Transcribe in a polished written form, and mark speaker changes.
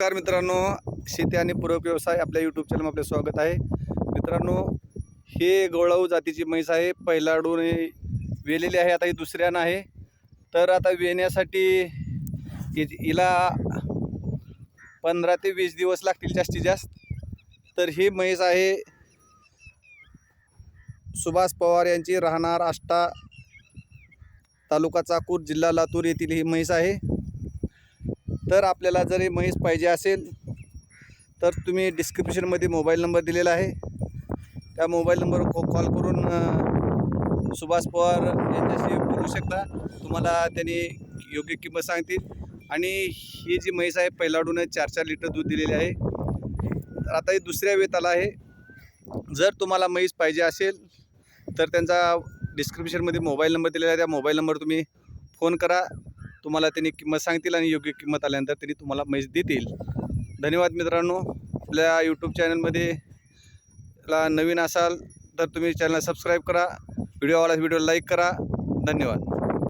Speaker 1: नमस्कार मित्रांनो, शेती आणि पूरक व्यवसाय आपल्या यूट्यूब चॅनलमध्ये आपले स्वागत आहे. मित्रांनो, हे गवळाऊ जातीची म्हैस आहे. पहिलाडून वेलेली आहे, आता ही दुसऱ्यानं आहे. तर आता वेण्यासाठी हिला 15 ते 20 दिवस लागतील जास्तीत जास्त. तर ही म्हैस आहे सुभाष पवार यांची, राहणार आष्टा, तालुका चाकूर, जिल्हा लातूर येथील ही म्हैस आहे. तर आपल्याला जर ही म्हैस पाहिजे असेल तर तुम्ही डिस्क्रिप्शनमध्ये मोबाईल नंबर दिलेला आहे, त्या मोबाईल नंबरवर कॉल करून सुभाष पवार यांच्याशी बोलू शकता. तुम्हाला त्यांनी योग्य किंमत सांगतील. आणि ही जी म्हैस आहे पहिलाडून 4-4 लिटर दूध दिलेले आहे. तर आता ही दुसऱ्या वेताला आहे. जर तुम्हाला म्हैस पाहिजे असेल तर त्यांचा डिस्क्रिप्शनमध्ये मोबाईल नंबर दिलेला आहे, त्या मोबाईल नंबरवर तुम्ही फोन करा. तुम्हाला त्यांनी किंमत सांगतील आणि योग्य किंमत आल्यानंतर त्यांनी तुम्हाला म्हैस देतील. धन्यवाद मित्रांनो. आपल्या यूट्यूब चॅनलमध्ये नवीन असाल तर तुम्ही चॅनल सबस्क्राईब करा, व्हिडिओ लाईक करा. धन्यवाद.